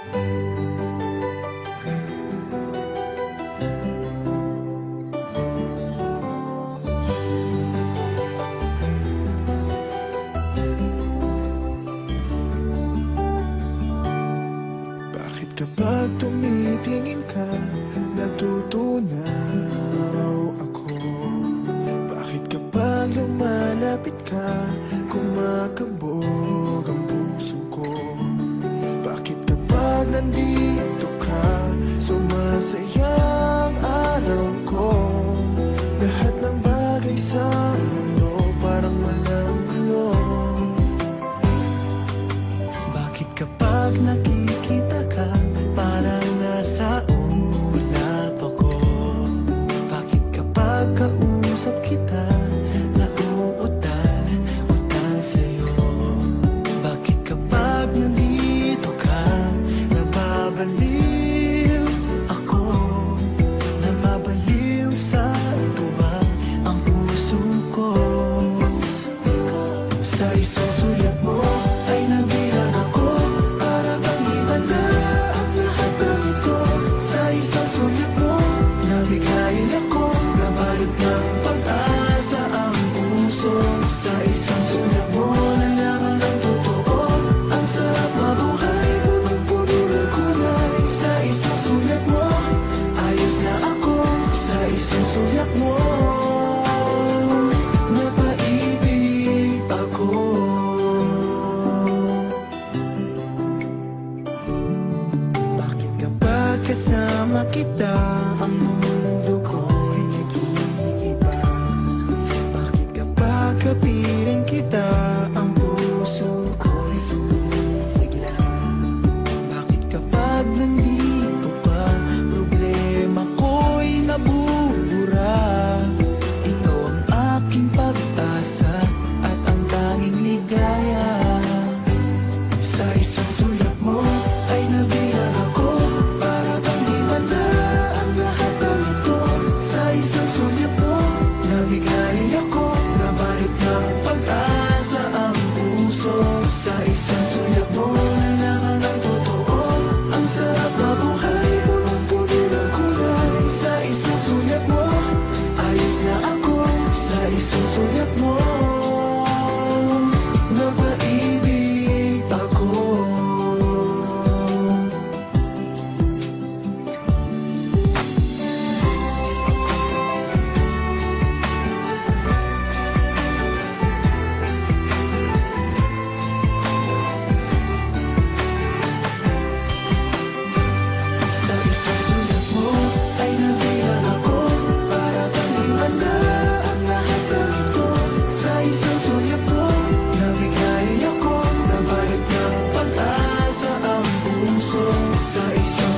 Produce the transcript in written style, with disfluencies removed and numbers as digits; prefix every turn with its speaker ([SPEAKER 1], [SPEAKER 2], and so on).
[SPEAKER 1] Bakit kapag tumitingin ka, natutunaw ako? Bakit kapag lumalapit ka, kumakabog ang puso ko? Bakit kapag nandito ka, sumasaya ang araw ko? Lahat ng bagay sa mundo parang walang gulo.
[SPEAKER 2] Bakit kapag nakikita ka, parang nasa ulap ako? Bakit kapag kausap kita, nauutal sa'yo? Bakit kapag nandito ka, nababaliw ako? Nababaliw sa tuwa ang puso ko. Sa isang sulat mo ay nabilang ako, para bang iba na ang lahat ng ito. Sa isang sulat mo, nabigayin ako, nabalot ng pag-asa ang puso. Sa isang sulat mo, nalaman ng totoo, ang sarap mabuhay, punong-puno ng kulay. Sa isang sulat mo, ayos na ako. Sa isang sulat mo, napaibig ako. Bakit kapag kasama kita, ang mundo ko'y nag-iiba? Bakit kapag kapiling kita, ang puso ko'y sumisigla? Bakit kapag nandito ka, problema ko'y nabubura? Ikaw ang aking pag-asa at ang tanging ligaya. Sa isang sulat mo ay nabilang ako, para bang di manda ang lahat ng ito. Sa isang sulat mo, nabigayin ako, nabalot ng pag-asa ang puso. Sa isang sulat mo, nalaman ng totoo, ang sarap na buhay, punong-puno ng kulay. Sa isang sulat mo, ayos na ako. Sa isang sulat mo, napaibig ako. Sa isang sulat mo ay nabilang ako, para bang iwan na ang lahat ng ito. Sa isang sulat mo, nabigayin ako, nabalot ng pag-asa ang puso. Sa isang